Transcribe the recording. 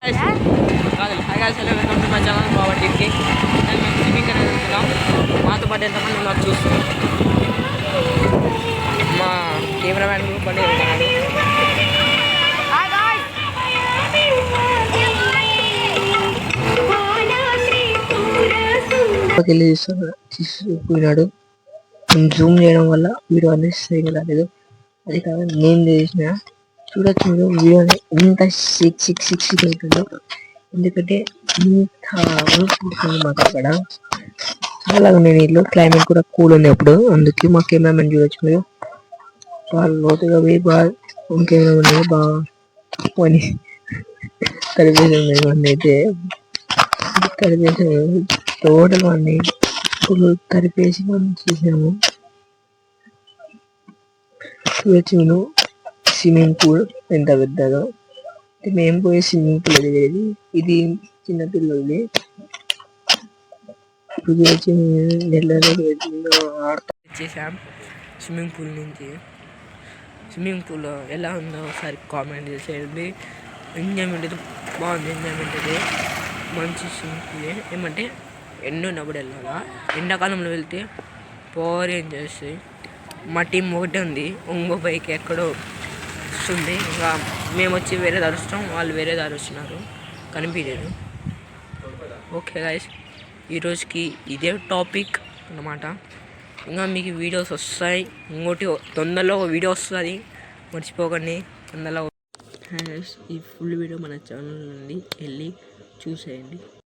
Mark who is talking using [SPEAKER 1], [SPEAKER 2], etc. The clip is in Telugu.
[SPEAKER 1] వెల్కమ్ టు మై ఛానల్ బాబా టీవీకి. మేము స్విమ్మింగ్ అనేది వెళ్తున్నాం. మాతో పాటు ఎంతమంది ఉన్నారు చూస్తాం. మా కెమెరామ్యాన్ బండి వెళ్తున్నాడు. వెళ్ళి తీసుకుపోయినాడు. జూమ్ చేయడం వల్ల వీడియో అనేది సరిగ్గా రాలేదు. అది కాదు నేను చేసిన చూడొచ్చు మీరు వీడియోని ఎంత సిక్స్ అవుతుందో. ఎందుకంటే ఇంత ఉంటుంది మాకు అక్కడ. చాలా ఉన్నాయి నీళ్ళు. క్లైమేట్ కూడా కూల్ ఉంది అప్పుడు. అందుకే మా కెమెరామెన్ చూడొచ్చు మీరు బాగా లోతుగా పోయి బాగా కెమెరామెన్ బాగా పని కలిపేసింది. ఇవన్నీ అయితే కలిపేసి టోటల్ అన్ని ఫుల్ కలిపేసి మనం చేసాము. చూడొచ్చు స్విమ్మింగ్ పూల్ ఎంత పెద్దదో. మేము పోయే స్విమ్మింగ్ పూల్ అది ఇది చిన్నపిల్లలది. ఇప్పుడు వచ్చి వచ్చేసాం స్విమ్మింగ్ పూల్ నుంచి. స్విమ్మింగ్ పూల్ ఎలా ఉందో ఒకసారి కామెంట్ చేసేయండి. ఎంజాయ్మెంట్ అయితే బాగుంది. ఎంజాయ్మెంట్ అయితే మంచి స్విమ్మింగ్ పూల్. ఏమంటే ఎండ ఉన్నప్పుడు వెళ్ళాలా. ఎండాకాలంలో వెళ్తే పోర్ ఎంజాయ్ చేస్తాయి. మా టీం ఒకటే ఉంది. ఇంకో బైక్ ఎక్కడో వస్తుంది. ఇంకా మేము వచ్చి వేరే దారి వస్తాం, వాళ్ళు వేరే దారి వస్తున్నారు, కనిపించలేదు. ఓకే గైస్, ఈరోజుకి ఇదే టాపిక్ అన్నమాట. ఇంకా మీకు వీడియోస్ వస్తాయి. ఇంకోటి తొందరలో వీడియో వస్తుంది, మర్చిపోకండి తొందరలో. ఈ ఫుల్ వీడియో మన ఛానల్ నుండి వెళ్ళి చూసేయండి.